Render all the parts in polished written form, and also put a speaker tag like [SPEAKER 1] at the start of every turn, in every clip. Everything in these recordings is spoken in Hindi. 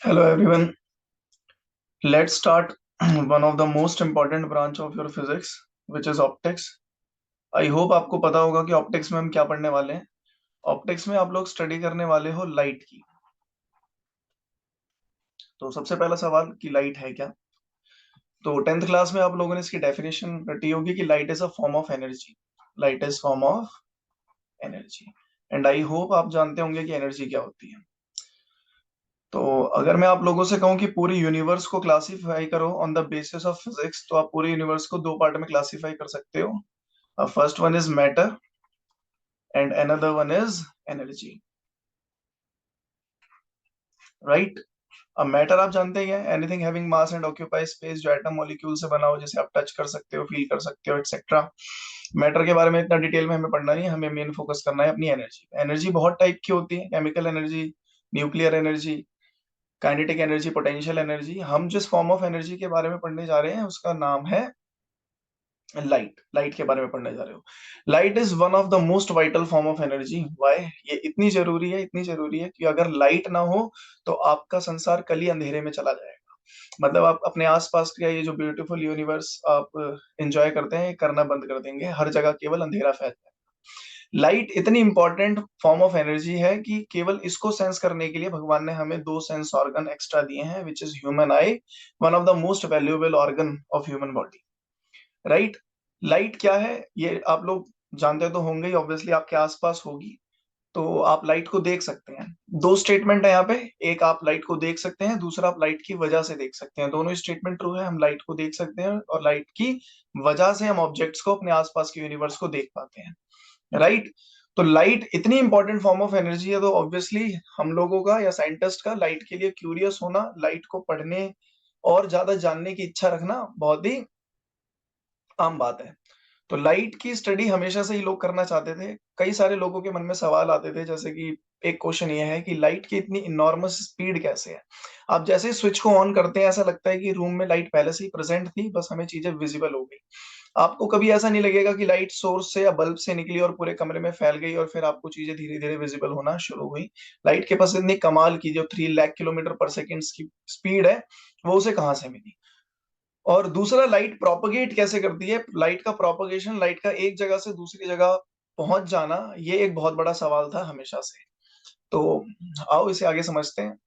[SPEAKER 1] Hello everyone. Let's start one of the most important branch of your physics, which is optics. I hope आपको पता होगा कि ऑप्टिक्स में हम क्या पढ़ने वाले हैं. ऑप्टिक्स में आप लोग स्टडी करने वाले हो लाइट की. तो सबसे पहला सवाल कि लाइट है क्या. तो 10th क्लास में आप लोगों ने इसकी डेफिनेशन रटी होगी कि light is a form of energy. Light is form of energy. And I hope आप जानते होंगे कि एनर्जी क्या होती है. तो अगर मैं आप लोगों से कहूं कि पूरे यूनिवर्स को क्लासिफाई करो on the basis of physics, तो आप पूरे यूनिवर्स को दो पार्ट में क्लासिफाई कर सकते हो. First one is matter and another one is energy. Right. अब मैटर आप जानते हैं, anything having mass and occupy space, जो एटम मॉलिक्यूल से बना हो, जिसे आप टच कर सकते हो, फील कर सकते हो, एक्सेट्रा. मैटर के बारे में इतना डिटेल में हमें पढ़ना नहीं, हमें मेन फोकस करना है अपनी एनर्जी. एनर्जी बहुत टाइप की होती है. Chemical energy, nuclear energy, kinetic energy, potential energy. हम जिस फॉर्म ऑफ एनर्जी के बारे में पढ़ने जा रहे हैं उसका नाम है लाइट. लाइट के बारे में पढ़ने जा रहे हो. Light is one of the most vital form of energy. Why? ये इतनी जरूरी है, इतनी जरूरी है कि अगर लाइट ना हो तो आपका संसार कल ही अंधेरे में चला जाएगा. मतलब आप अपने आसपास का ये जो ब्यूटीफुल यूनिवर्स आप एंजॉय करते हैं, ये करना बंद कर देंगे. हर जगह केवल अंधेरा फैल जाएगा. लाइट इतनी इंपॉर्टेंट फॉर्म ऑफ एनर्जी है कि केवल इसको सेंस करने के लिए भगवान ने हमें दो सेंस ऑर्गन एक्स्ट्रा दिए हैं, which is human I, one of the most valuable organ of human body. Right. Light क्या है ये आप लोग जानते तो होंगे ही, ऑब्वियसली आपके आसपास होगी. तो आप लाइट को देख सकते हैं. दो स्टेटमेंट है यहाँ पे. एक, आप लाइट को देख सकते हैं. दूसरा, आप लाइट की वजह से देख सकते हैं. दोनों स्टेटमेंट ट्रू है. हम लाइट को देख सकते हैं और लाइट की वजह से हम ऑब्जेक्ट्स को, अपने आसपास के यूनिवर्स को देख पाते हैं. राइट. तो लाइट इतनी इंपॉर्टेंट फॉर्म ऑफ एनर्जी है, तो ऑब्वियसली हम लोगों का या साइंटिस्ट का लाइट के लिए क्यूरियस होना, लाइट को पढ़ने और ज्यादा जानने की इच्छा रखना बहुत ही आम बात है. तो लाइट की स्टडी हमेशा से ही लोग करना चाहते थे. कई सारे लोगों के मन में सवाल आते थे, जैसे कि एक क्वेश्चन ये है कि लाइट की इतनी इनॉर्मस स्पीड कैसे है. आप जैसे ही स्विच को ऑन करते हैं, ऐसा लगता है कि रूम में लाइट पहले से ही प्रेजेंट थी, बस हमें चीजें विजिबल हो गई. आपको कभी ऐसा नहीं लगेगा कि लाइट सोर्स से या बल्ब से निकली और पूरे कमरे में फैल गई और फिर आपको चीजें धीरे धीरे विजिबल होना शुरू हुई. लाइट के पास इतनी कमाल की जो 3 लाख किलोमीटर पर सेकेंड की स्पीड है, वो उसे कहाँ से मिली. और दूसरा, लाइट प्रोपगेट कैसे करती है. लाइट का प्रोपगेशन, लाइट का एक जगह से दूसरी जगह पहुंच जाना, ये एक बहुत बड़ा सवाल था हमेशा से. तो आओ इसे आगे समझते हैं.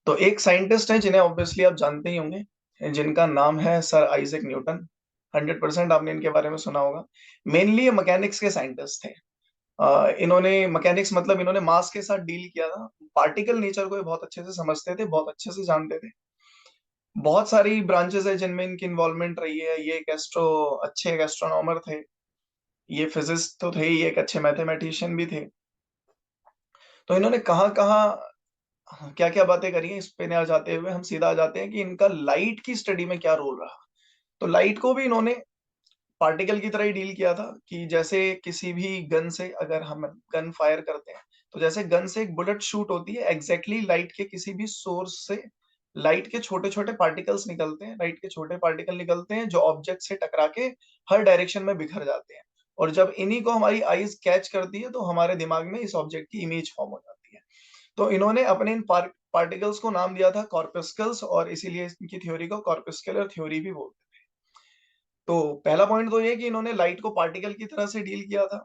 [SPEAKER 1] तो एक साइंटिस्ट है जिन्हें ऑब्वियसली आप जानते ही होंगे, जिनका नाम है सर आइजैक न्यूटन. 100% आपने इनके बारे में सुना होगा. मेनली ये मैकेनिक्स के साइंटिस्ट थे. इन्होंने मैकेनिक्स मतलब इन्होंने मास के साथ डील किया था. पार्टिकल नेचर को ये बहुत अच्छे से समझते थे, बहुत अच्छे से जानते थे. बहुत सारी ब्रांचेस है जिनमें इनकी इन्वॉल्वमेंट रही है. ये एक अच्छे एक एस्ट्रोनॉमर थे. ये फिजिस्ट तो थे ही, एक अच्छे मैथमेटिशियन भी थे. तो इन्होंने कहाँ कहाँ क्या क्या बातें करी हैं, इस पे ना जाते हुए हम सीधा आ जाते हैं कि इनका लाइट की स्टडी में क्या रोल रहा. तो लाइट को भी इन्होंने पार्टिकल की तरह ही डील किया था. कि जैसे किसी भी गन से अगर हम गन फायर करते हैं, तो जैसे गन से एक बुलेट शूट होती है, एग्जैक्टली लाइट के किसी भी सोर्स से लाइट के छोटे छोटे पार्टिकल्स निकलते हैं. लाइट के छोटे पार्टिकल निकलते हैं जो ऑब्जेक्ट से टकरा के हर डायरेक्शन में बिखर जाते हैं. और जब इन्हीं को हमारी आईज कैच करती है, तो हमारे दिमाग में इस ऑब्जेक्ट की इमेज फॉर्म हो जाती है. तो इन्होंने अपने इन पार्टिकल्स को नाम दिया था कॉर्पस्कल्स, और इसीलिए इनकी थ्योरी को कॉर्पस्कुलर थ्योरी भी बोलते हैं. तो पहला पॉइंट तो ये कि इन्होंने लाइट को पार्टिकल की तरह से डील किया था.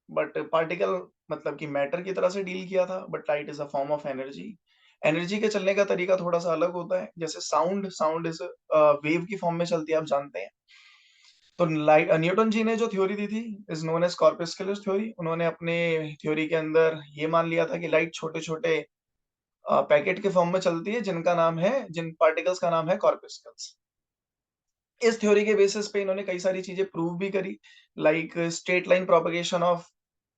[SPEAKER 1] बट पार्टिकल मतलब कि मैटर की तरह से डील किया था. But light is a form of energy. Energy के चलने का तरीका थोड़ा सा अलग होता है. जैसे साउंड साउंड इज वेव की फॉर्म में चलती है, आप जानते हैं. तो लाइट न्यूटन जी ने जो थ्योरी दी थी is known as corpuscular theory. उन्होंने अपने थ्योरी के अंदर ये मान लिया था कि लाइट छोटे छोटे पैकेट के फॉर्म में चलती है, जिन पार्टिकल्स का नाम है कॉर्पस्कल्स. इस थ्योरी के बेसिस पे इन्होंने कई सारी चीजें प्रूव भी करी, like straight line propagation of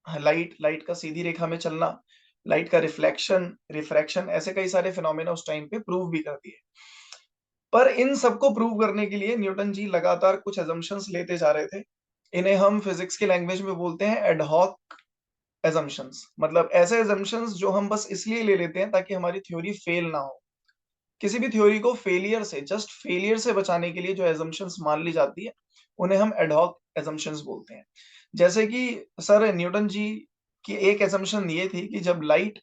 [SPEAKER 1] light, light का सीधी रेखा में चलना, लाइट का रिफ्लेक्शन, रिफ्रैक्शन, ऐसे कई सारे फिनोमेना उस टाइम पे प्रूव भी कर दिए. पर इन सबको प्रूव करने के लिए न्यूटन जी लगातार कुछ अजम्पशंस लेते जा रहे थे. इन्हें हम फिजिक्स की लैंग्वेज में बोलते हैं एडहॉक एजम्पशंस. मतलब ऐसे एजम्पशंस जो हम बस इसलिए ले लेते हैं ताकि हमारी थ्योरी फेल ना हो. किसी भी थ्योरी को फेलियर से, जस्ट फेलियर से बचाने के लिए जो एजम्पशंस मान ली जाती है, उन्हें हम एडहॉक एजम्पशंस बोलते हैं. जैसे कि सर न्यूटन जी कि एक assumption ये थी कि जब लाइट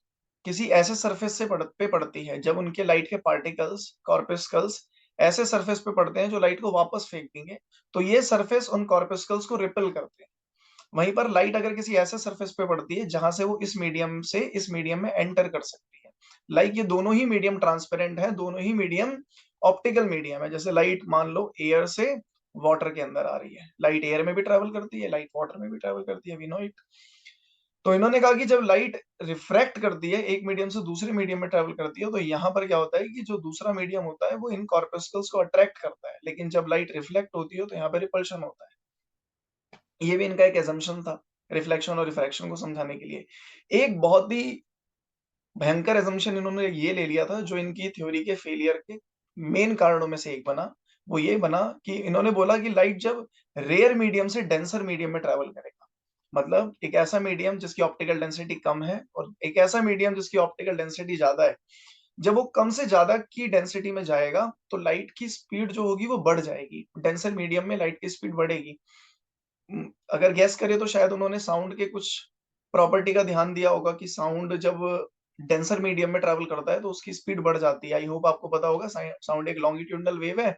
[SPEAKER 1] किसी ऐसे सरफेस से पे पड़ती है, जब उनके लाइट के पार्टिकल्स, कॉर्पस्कल्स ऐसे सरफेस पे पड़ते हैं जो लाइट को वापस फेंक देंगे, तो ये सरफेस उन कॉर्पस्कल्स को रिपेल करते हैं। वहीं पर लाइट अगर किसी ऐसे सरफेस पे पड़ती है जहां से वो इस मीडियम से इस मीडियम में एंटर कर सकती है। लाइक ये दोनों ही मीडियम ट्रांसपेरेंट है, दोनों ही मीडियम ऑप्टिकल मीडियम है। जैसे लाइट मान लो एयर से वाटर के अंदर आ रही है, लाइट एयर में भी ट्रेवल करती है, लाइट वाटर में भी ट्रेवल करती है, वी नो इट। तो इन्होंने कहा कि जब लाइट रिफ्रैक्ट करती है, एक मीडियम से दूसरे मीडियम में ट्रेवल करती है, तो यहाँ पर क्या होता है कि जो दूसरा मीडियम होता है वो इन कॉर्पस्कल्स को अट्रैक्ट करता है, लेकिन जब लाइट रिफ्लेक्ट होती है तो यहाँ पर रिपल्शन होता है। ये भी इनका एक assumption था रिफ्लेक्शन और रिफ्रैक्शन को समझाने के लिए। एक बहुत ही भयंकर assumption इन्होंने ये ले लिया था जो इनकी थ्योरी के फेलियर के मेन कारणों में से एक बना। वो ये बना कि इन्होंने बोला कि लाइट जब रेयर मीडियम से डेंसर मीडियम में ट्रैवल करेगा, मतलब एक ऐसा मीडियम जिसकी ऑप्टिकल डेंसिटी कम है और एक ऐसा मीडियम जिसकी ऑप्टिकल डेंसिटी ज्यादा है, जब वो कम से ज्यादा की डेंसिटी में जाएगा तो लाइट की स्पीड जो होगी वो बढ़ जाएगी। डेंसर मीडियम में लाइट की स्पीड बढ़ेगी। अगर गेस करें तो शायद उन्होंने साउंड के कुछ प्रॉपर्टी का ध्यान दिया होगा कि साउंड जब डेंसर मीडियम में ट्रैवल करता है तो उसकी स्पीड बढ़ जाती है। आई होप आपको पता होगा साउंड एक लॉन्गिट्यूडनल वेव है,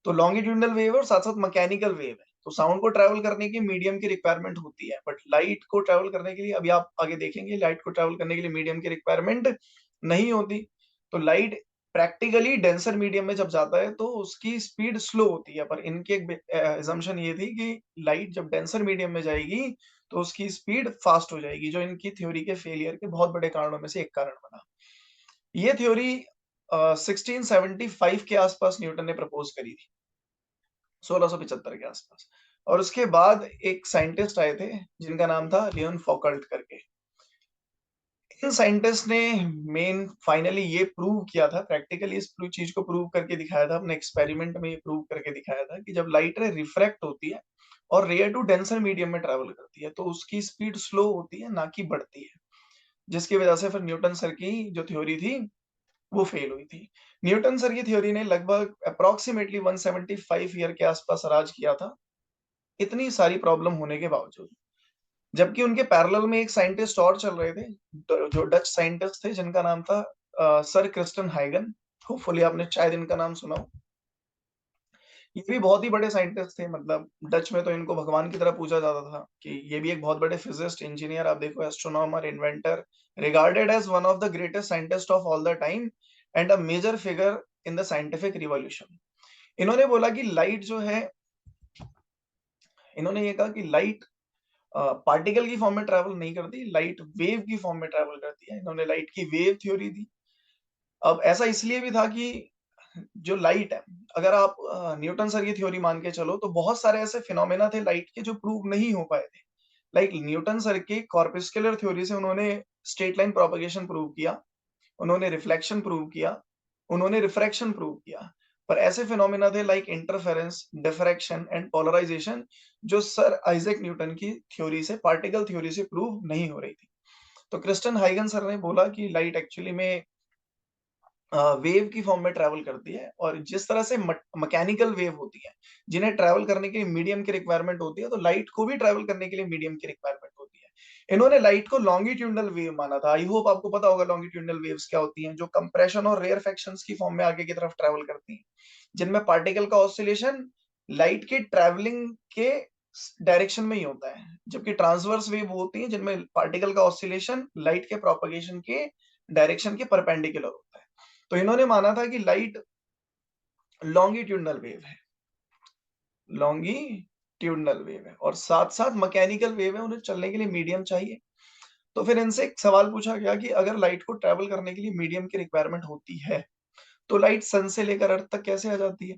[SPEAKER 1] तो लॉन्गिट्यूडनल वेव और साथ-साथ मैकेनिकल वेव है। तो साउंड को ट्रैवल करने की मीडियम की रिक्वायरमेंट होती है, बट लाइट को ट्रैवल करने के लिए अभी आप आगे देखेंगे लाइट को ट्रैवल करने के लिए मीडियम की रिक्वायरमेंट नहीं होती। तो लाइट प्रैक्टिकली डेंसर मीडियम में जब जाता है तो उसकी स्पीड स्लो होती है, पर इनकी एक assumption ये थी कि लाइट जब डेंसर मीडियम में जाएगी तो उसकी स्पीड फास्ट हो जाएगी, जो इनकी थ्योरी के फेलियर के बहुत बड़े कारणों में से एक कारण बना। ये थ्योरी 1675 के आसपास न्यूटन ने प्रपोज करी थी, 1675 के आसपास। और उसके बाद एक साइंटिस्ट आए थे जिनका नाम था लियोन फौकल्ट करके। इन साइंटिस्ट ने मेन फाइनली ये प्रूव किया था, प्रैक्टिकली इस चीज को प्रूव करके दिखाया था, अपने एक्सपेरिमेंट में ये प्रूव करके दिखाया था कि जब लाइट रे रिफ्रैक्ट होती है और रेयर टू डेंसर मीडियम में ट्रैवल करती है तो उसकी स्पीड स्लो होती है, ना कि बढ़ती है, जिसकी वजह से फिर न्यूटन सर की जो थ्योरी थी वो फेल हुई थी। न्यूटन सर की थ्योरी ने लगभग अप्रोक्सीमेटली 175 ईयर के आसपास राज किया था, इतनी सारी प्रॉब्लम होने के बावजूद। जबकि उनके पैरेलल में एक साइंटिस्ट और चल रहे थे, जो डच साइंटिस्ट थे जिनका नाम था सर क्रिस्टन हाइगन। होपफुली आपने शायद इनका नाम सुना हो। ये भी बहुत ही बड़े साइंटिस्ट थे, मतलब डच में तो इनको भगवान की तरह पूजा जाता था कि ये भी एक बहुत बड़े फिजिस्ट, इंजीनियर, आप देखो astronomer, inventor, regarded as one of the greatest scientist of all the time and a major figure in the scientific revolution. इन्होंने बोला कि लाइट जो है, इन्होंने ये कहा कि लाइट पार्टिकल की फॉर्म में ट्रैवल नहीं करती, लाइट वेव की फॉर्म में ट्रैवल करती है। इन्होंने लाइट की वेव थ्योरी दी। अब ऐसा इसलिए भी था कि जो लाइट है, अगर आप न्यूटन सर की थ्योरी मान के चलो तो बहुत सारे ऐसे फिनोमेना थे लाइट के जो प्रूव नहीं हो पाए थे। लाइक न्यूटन सर के कॉर्पस्कुलर थ्योरी से उन्होंने स्ट्रेट लाइन प्रोपगेशन प्रूव किया, उन्होंने रिफ्लेक्शन प्रूव किया, उन्होंने रिफ्रैक्शन प्रूव किया। पर ऐसे फिनोमेना थे like interference, diffraction and polarisation जो सर आइजैक न्यूटन की थ्योरी से, पार्टिकल थ्योरी से प्रूव नहीं हो रही थी। तो क्रिस्टन हाइगन सर ने बोला कि लाइट एक्चुअली में वेव की फॉर्म में ट्रैवल करती है, और जिस तरह से मैकेनिकल वेव होती है जिन्हें ट्रैवल करने के लिए मीडियम की रिक्वायरमेंट होती है, तो लाइट को भी ट्रैवल करने के लिए मीडियम की रिक्वायरमेंट होती है। इन्होंने लाइट को लॉन्गिट्यूडनल वेव माना था। आई होप आपको पता होगा लॉन्गिट्यूडनल वेव्स क्या होती हैं, जो कंप्रेशन और रेयरफैक्शंस की फॉर्म में आगे की तरफ ट्रैवल करती हैं, जिनमें पार्टिकल का ऑसिलेशन लाइट के ट्रैवलिंग के डायरेक्शन में ही होता है, जबकि ट्रांसवर्स वेव होती है जिनमें पार्टिकल का ऑसिलेशन लाइट के प्रोपगेशन के डायरेक्शन के परपेंडिकुलर होता है। तो इन्होंने माना था कि लाइट लॉन्गिट्यूडनल वेव है, लॉन्गिट्यूडनल वेव है, और साथ-साथ मैकेनिकल वेव है, उन्हें चलने के लिए मीडियम चाहिए। तो फिर इनसे एक सवाल पूछा गया कि अगर लाइट को ट्रैवल करने के लिए मीडियम की रिक्वायरमेंट होती है, तो लाइट सन से लेकर अर्थ तक कैसे आ जाती है?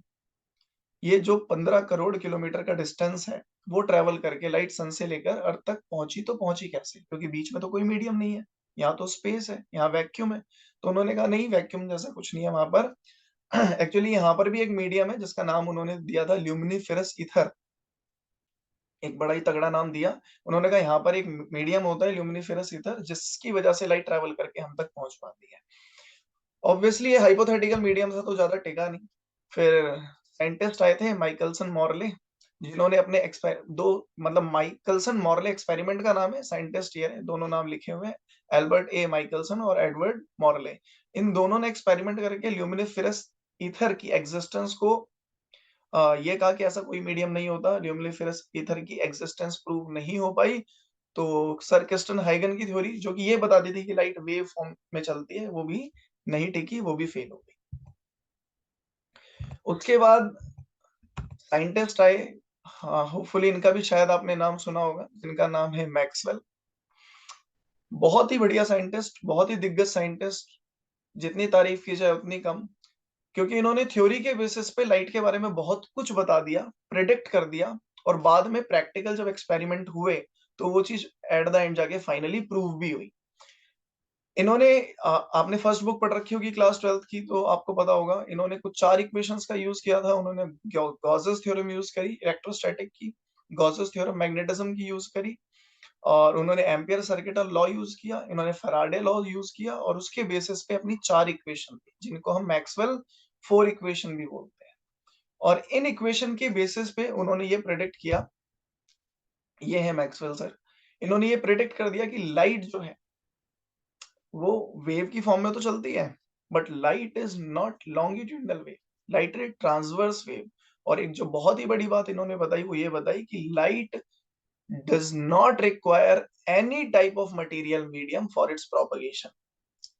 [SPEAKER 1] ये जो 15 करोड़ किलोमीटर का डिस्टेंस है, वो ट्रैवल करके लाइट सन से लेकर अर्थ तक पहुंची, तो पहुंची कैसे? क्योंकि बीच में तो कोई मीडियम नहीं है, यहाँ तो स्पेस है, यहाँ वैक्यूम है। तो उन्होंने कहा नहीं, वैक्यूम जैसा कुछ नहीं है वहां पर। एक्चुअली यहाँ पर भी एक मीडियम है जिसका नाम उन्होंने दिया था ल्यूमिनिफेरस ईथर, एक बड़ा ही तगड़ा नाम दिया। उन्होंने कहा यहाँ पर एक मीडियम होता है ल्यूमिनिफेरस ईथर, जिसकी वजह से लाइट ट्रैवल करके हम तक पहुंच पाती है। ऑब्वियसली ये हाइपोथेटिकल मीडियम था तो ज्यादा टिका नहीं। फिर साइंटिस्ट आए थे माइकलसन मॉर्ले, जिन्होंने अपने दो मतलब माइकलसन मॉर्ले एक्सपेरिमेंट का नाम है, साइंटिस्ट ये है, दोनों नाम लिखे हुए हैं, एल्बर्ट ए माइकलसन और एडवर्ड मॉर्ले। इन दोनों ने एक्सपेरिमेंट करके ल्यूमिनिफेरस ईथर की एग्जिस्टेंस को ये कहा कि ऐसा कोई मीडियम नहीं होता, ल्यूमिनिफेरस ईथर की एग्जिस्टेंस प्रूव नहीं हो पाई। तो सर किस्टन हाइगन की थ्योरी जो कि ये बताती थी कि लाइट वेव फॉर्म में चलती है, वो भी नहीं टिकी, वो भी फेल हो गई। उसके बाद साइंटिस्ट आए, हाँ होपफुली इनका भी शायद आपने नाम सुना होगा, जिनका नाम है मैक्सवेल। बहुत ही बढ़िया साइंटिस्ट, बहुत ही दिग्गज साइंटिस्ट, जितनी तारीफ की जाए उतनी कम, क्योंकि इन्होंने थ्योरी के बेसिस पे लाइट के बारे में बहुत कुछ बता दिया, प्रिडिक्ट कर दिया, और बाद में प्रैक्टिकल जब एक्सपेरिमेंट हुए तो वो चीज एट द एंड जाके फाइनली प्रूव भी हुई। इन्होंने आपने फर्स्ट बुक पढ़ रखी होगी क्लास 12th की, तो आपको पता होगा इन्होंने कुछ 4 इक्वेशंस का यूज किया था। उन्होंने गॉसेस थ्योरम यूज करी इलेक्ट्रोस्टैटिक की, गॉसेस थ्योरम मैग्नेटिज्म की यूज करी, और उन्होंने एम्पियर सर्किट लॉ यूज किया, इन्होंने फैराडे लॉ यूज किया, और उसके बेसिस पे अपनी 4 इक्वेशन थी, जिनको हम मैक्सवेल 4 इक्वेशन भी बोलते हैं। और इन इक्वेशन के बेसिस पे उन्होंने ये प्रेडिक्ट किया, ये है मैक्सवेल सर, इन्होंने ये प्रेडिक्ट कर दिया कि लाइट जो है वो वेव की फॉर्म में तो चलती है, but light is not longitudinal wave, light is transverse wave. और एक जो बहुत ही बड़ी बात इन्होंने बताई, वो ये बताई कि light does not require any type of material medium for its propagation.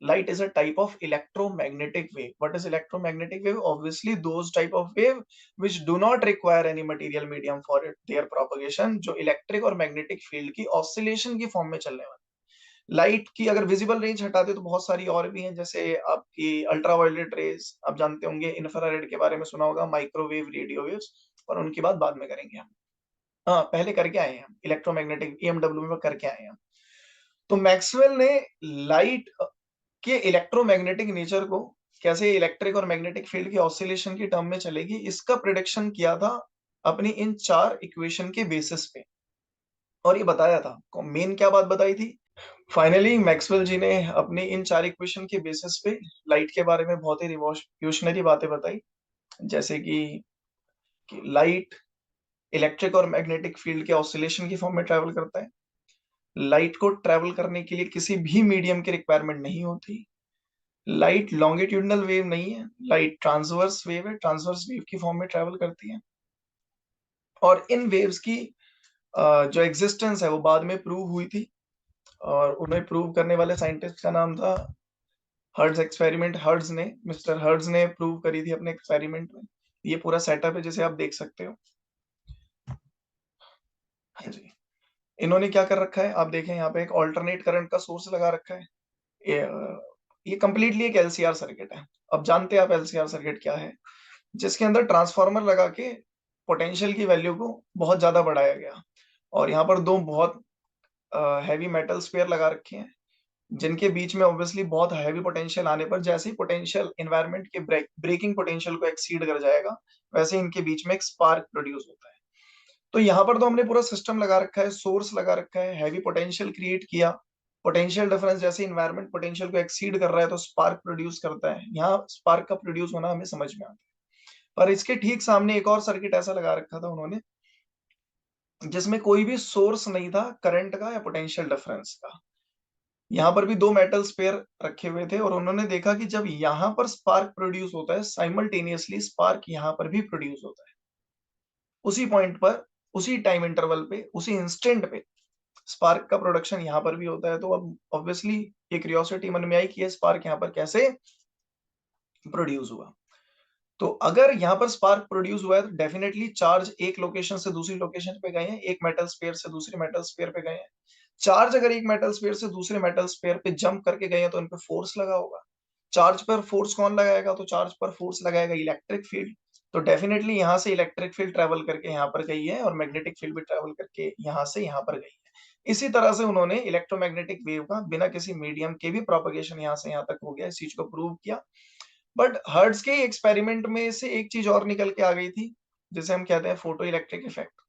[SPEAKER 1] Light is a type of electromagnetic wave. What is electromagnetic wave? Obviously those type of wave which do not require any material medium for their propagation, जो इलेक्ट्रिक और मैग्नेटिक फील्ड की ऑसिलेशन की फॉर्म में चलने वाली। लाइट की अगर विजिबल रेंज हटा दे तो बहुत सारी और भी हैं, जैसे आपकी अल्ट्रावायलेट रेज, आप जानते होंगे, इंफ्रारेड के बारे में सुना होगा, माइक्रोवेव, रेडियो वेव्स, और उनकी बात बाद में करेंगे हम। हाँ, पहले करके आए हैं हम, इलेक्ट्रोमैग्नेटिक ईएमडब्ल्यू में करके आए हैं हम। तो मैक्सवेल ने लाइट के इलेक्ट्रोमैग्नेटिक नेचर को, कैसे इलेक्ट्रिक और मैग्नेटिक फील्ड की ऑसिलेशन की टर्म में चलेगी, इसका प्रिडिक्शन किया था अपनी इन 4 इक्वेशन के बेसिस पे, और ये बताया था। मेन क्या बात बताई थी? फाइनली मैक्सवेल जी ने अपनी इन 4 इक्वेशन के बेसिस पे लाइट के बारे में बहुत ही रिवॉल्यूशनरी बातें बताई, जैसे कि लाइट इलेक्ट्रिक और मैग्नेटिक फील्ड के ऑसिलेशन की फॉर्म में ट्रेवल करता है, लाइट को ट्रेवल करने के लिए किसी भी मीडियम की रिक्वायरमेंट नहीं होती, लाइट लॉन्गिट्यूडनल वेव नहीं है, लाइट ट्रांसवर्स वेव है, ट्रांसवर्स वेव की फॉर्म में ट्रेवल करती है, और इन वेव्स की जो एग्जिस्टेंस है वो बाद में प्रूव हुई थी, और उन्हें प्रूव करने वाले साइंटिस्ट का नाम था हर्ट्ज एक्सपेरिमेंट। हर्ट्ज ने, मिस्टर हर्ट्ज ने प्रूव करी थी अपने एक्सपेरिमेंट में। ये पूरा सेटअप है जिसे आप देख सकते हो। हाँ जी, इन्होंने क्या कर रखा है, आप देखें यहाँ पे एक ऑल्टरनेट करंट का सोर्स लगा रखा है। ये कंप्लीटली एक एलसीआर सर्किट है। अब जानते हैं आप एलसीआर सर्किट क्या है, जिसके अंदर ट्रांसफार्मर लगा के पोटेंशियल की वैल्यू को बहुत ज्यादा बढ़ाया गया, और यहाँ पर दो बहुत हैवी मेटल स्पेयर लगा रखे हैं, जिनके बीच में ऑब्वियसली बहुत हैवी पोटेंशियल आने पर, जैसे ही पोटेंशियल एनवायरनमेंट के ब्रेकिंग पोटेंशियल को एक्सीड कर जाएगा, वैसे इनके बीच में एक स्पार्क प्रोड्यूस होता है। तो यहाँ पर तो हमने पूरा सिस्टम लगा रखा है, सोर्स लगा रखा है, हैवी पोटेंशियल क्रिएट किया, पोटेंशियल डिफरेंस जैसे इन्वायरमेंट पोटेंशियल को एक्सीड कर रहा है तो स्पार्क प्रोड्यूस करता है। यहाँ स्पार्क का प्रोड्यूस होना हमें समझ में आता है। पर इसके ठीक सामने एक और सर्किट ऐसा लगा रखा था उन्होंने, जिसमें कोई भी सोर्स नहीं था करंट का या पोटेंशियल डिफरेंस का। यहाँ पर भी दो मेटल स्पेयर रखे हुए थे, और उन्होंने देखा कि जब यहाँ पर स्पार्क प्रोड्यूस होता है, साइमल्टेनियसली स्पार्क यहाँ पर भी प्रोड्यूस होता है, उसी पॉइंट पर, उसी टाइम इंटरवल पे, उसी इंस्टेंट पे स्पार्क का प्रोडक्शन यहाँ पर भी होता है। तो अब ऑब्वियसली ये क्यूरियोसिटी मन में आई कि ये स्पार्क यहाँ पर कैसे प्रोड्यूस हुआ। तो अगर यहाँ पर स्पार्क प्रोड्यूस हुआ है तो डेफिनेटली चार्ज एक लोकेशन से दूसरी लोकेशन पे गए हैं, एक मेटल स्पेयर से दूसरे मेटल स्पेयर पे गए हैं। चार्ज अगर एक मेटल स्पेयर से दूसरे मेटल स्पेयर पे जंप करके गए हैं तो उन पे फोर्स लगा होगा। चार्ज पर फोर्स कौन लगाएगा? तो चार्ज पर फोर्स लगाएगा इलेक्ट्रिक फील्ड। तो डेफिनेटली यहाँ से इलेक्ट्रिक फील्ड ट्रेवल करके यहाँ पर गई है, और मैग्नेटिक फील्ड भी ट्रेवल करके यहाँ से यहाँ पर गई है। इसी तरह से उन्होंने इलेक्ट्रोमैग्नेटिक वेव का बिना किसी मीडियम के भी प्रोपगेशन यहाँ से यहाँ तक हो गया, इस चीज को प्रूव किया। बट हर्ट्ज के एक्सपेरिमेंट में से एक चीज और निकल के आ गई थी, जिसे हम कहते हैं photo electric effect.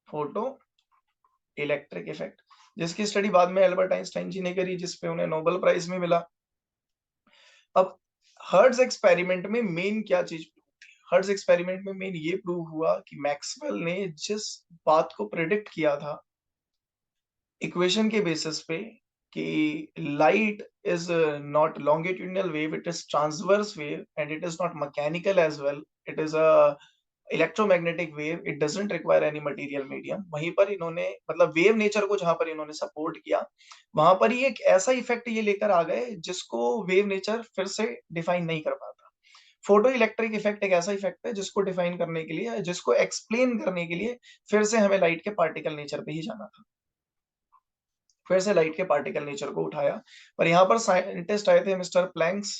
[SPEAKER 1] Photo electric effect, जिसकी स्टडी बाद में एल्बर्ट आइंस्टाइन जी ने करी, जिसपे उन्हें नोबेल प्राइज भी मिला। अब हर्ट्ज एक्सपेरिमेंट में मेन क्या चीज, हर्ट्ज एक्सपेरिमेंट में मेन ये प्रूव हुआ कि मैक्सवेल ने जिस बात को प्रेडिक्ट किया था इक्वेशन के बेसिस पे कि light is not longitudinal wave, it is transverse wave and it is not mechanical as well, it is a electromagnetic wave, it doesn't require any material medium. वहीं पर इन्होंने मतलब वेव नेचर को जहां पर इन्होंने सपोर्ट किया वहां पर ही एक ऐसा इफेक्ट ये लेकर आ गए जिसको वेव नेचर फिर से डिफाइन नहीं कर पाता। फोटो इलेक्ट्रिक इफेक्ट एक ऐसा इफेक्ट है जिसको डिफाइन करने के लिए, जिसको एक्सप्लेन करने के लिए फिर से हमें लाइट के पार्टिकल नेचर पे ही जाना था, फिर से लाइट के पार्टिकल नेचर को उठाया। पर यहाँ पर साइंटिस्ट आए थे मिस्टर प्लैंक्स,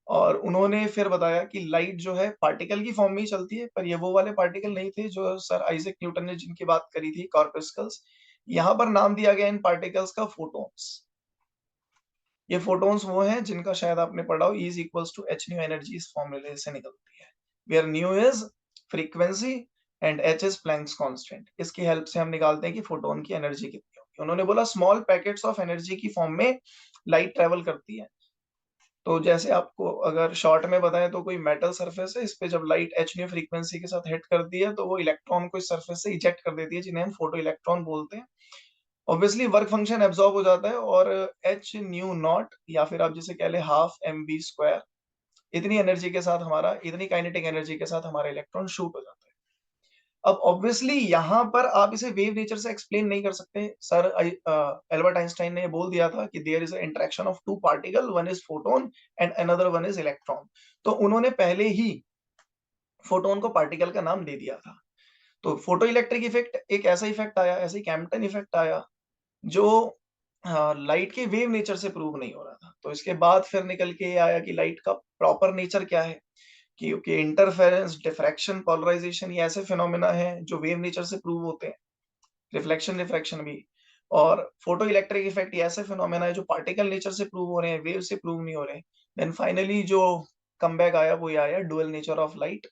[SPEAKER 1] और उन्होंने फिर बताया कि लाइट जो है पार्टिकल की फॉर्म में ही चलती है, पर ये वो वाले पार्टिकल नहीं थे जो सर आइजैक न्यूटन ने जिनकी बात करी थी, कॉर्पस्कल्स। यहाँ पर नाम दिया गया इन पार्टिकल्स का फोटॉन्स। ये फोटॉन्स वो हैं जिनका शायद आपने पढ़ा हो, E is equals to h nu energy इस फॉर्मूले से निकलती है, where nu is frequency and h is Planck's constant. इसकी हेल्प से हम निकालते हैं कि फोटोन की एनर्जी कितनी होगी। उन्होंने बोला स्मॉल पैकेट्स ऑफ एनर्जी की फॉर्म में लाइट ट्रेवल करती है। तो जैसे आपको अगर शॉर्ट में बताएं तो कोई मेटल सरफेस है, इस पे जब लाइट एच न्यू फ्रीक्वेंसी के साथ हिट करती है तो वो इलेक्ट्रॉन को इस सरफेस से इजेक्ट कर देती है, जिन्हें हम फोटो इलेक्ट्रॉन बोलते हैं। ऑब्वियसली वर्क फंक्शन एब्जॉर्ब हो जाता है और एच न्यू नॉट या फिर आप जिसे कह ले हाफ एम बी स्क्वायर, इतनी एनर्जी के साथ हमारा, इतनी काइनेटिक एनर्जी के साथ हमारा इलेक्ट्रॉन शूट हो जाता है। अब ऑब्वियसली यहाँ पर आप इसे वेव नेचर से एक्सप्लेन नहीं कर सकते। सर एल्बर्ट आइंस्टाइन ने बोल दिया था कि there is a interaction of two particle, one is photon and another one is electron. तो उन्होंने पहले ही फोटोन को पार्टिकल का नाम दे दिया था। तो फोटो इलेक्ट्रिक इफेक्ट एक ऐसा इफेक्ट आया, ऐसे कैम्पटन इफेक्ट आया जो लाइट के वेव नेचर से प्रूव नहीं हो रहा था। तो इसके बाद फिर निकल के आया कि लाइट का प्रॉपर नेचर क्या है, क्योंकि इंटरफेरेंस, डिफ्रैक्शन, पोलराइजेशन ये ऐसे फिनोमेना हैं जो वेव नेचर से प्रूव होते हैं, रिफ्लेक्शन रिफ्रैक्शन भी। और फोटो इलेक्ट्रिक इफेक्ट ये ऐसे फिनोमेना है जो पार्टिकल नेचर से प्रूव हो रहे हैं, वेव से प्रूव नहीं हो रहे। देन फाइनली जो कमबैक आया वो ये आया डुअल नेचर ऑफ लाइट।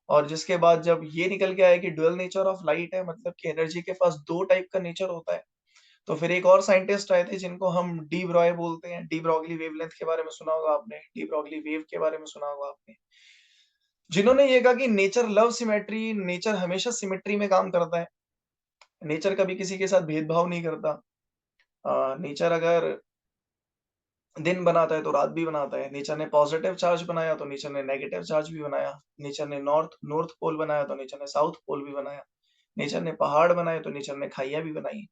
[SPEAKER 1] और जिसके बाद जब ये निकल के आया कि डुअल नेचर ऑफ लाइट है, मतलब कि एनर्जी के पास दो टाइप का नेचर होता है। तो फिर एक और साइंटिस्ट आए थे जिनको हम डी ब्रॉय बोलते हैं। डी ब्रॉगली वेवलेंथ के बारे में सुना होगा आपने, डी ब्रॉगली वेव के बारे में सुना होगा आपने, जिन्होंने ये कहा कि नेचर लव सिमेट्री, नेचर हमेशा सिमेट्री में काम करता है, नेचर कभी किसी के साथ भेदभाव नहीं करता। नेचर अगर दिन बनाता है तो रात भी बनाता है। नेचर ने पॉजिटिव चार्ज बनाया तो नेचर ने नेगेटिव चार्ज भी बनाया। नेचर ने नॉर्थ नॉर्थ पोल बनाया तो नेचर ने साउथ पोल भी बनाया। नेचर ने पहाड़ बनाए तो नेचर ने खाइयां भी बनाई।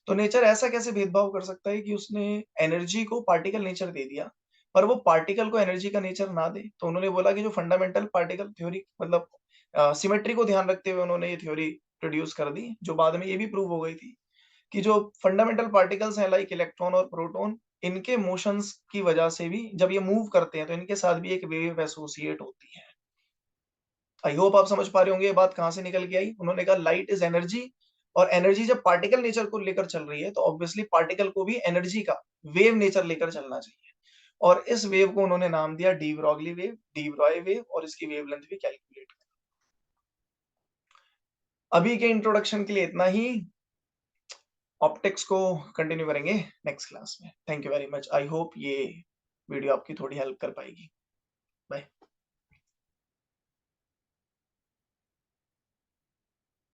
[SPEAKER 1] तो नेचर ऐसा कैसे भेदभाव कर सकता है कि उसने एनर्जी को पार्टिकल नेचर दे दिया पर वो पार्टिकल को एनर्जी का नेचर ना दे। तो उन्होंने बोला कि जो फंडामेंटल पार्टिकल थ्योरी, मतलब सिमेट्री को ध्यान रखते हुए उन्होंने ये थ्योरी प्रोड्यूस कर दी, जो बाद में ये भी प्रूव हो गई थी कि जो फंडामेंटल पार्टिकल्स हैं लाइक इलेक्ट्रॉन और प्रोटॉन, इनके मोशंस की वजह से भी जब ये मूव करते हैं तो इनके साथ भी एक वेव एसोसिएट होती है। आई होप आप समझ पा रहे होंगे ये बात कहां से निकल के आई। उन्होंने कहा लाइट इज एनर्जी, और एनर्जी जब पार्टिकल नेचर को लेकर चल रही है तो ऑब्वियसली पार्टिकल को भी एनर्जी का वेव नेचर लेकर चलना चाहिए। और इस वेव को उन्होंने नाम दिया de Broglie wave, D Broglie wave, और इसकी वेवलेंथ भी कैलकुलेट। अभी के इंट्रोडक्शन के लिए इतना ही। ऑप्टिक्स को कंटिन्यू करेंगे नेक्स्ट क्लास में। Thank you very much. I hope ये वीडियो आपकी थोड़ी हेल्प कर पाएगी।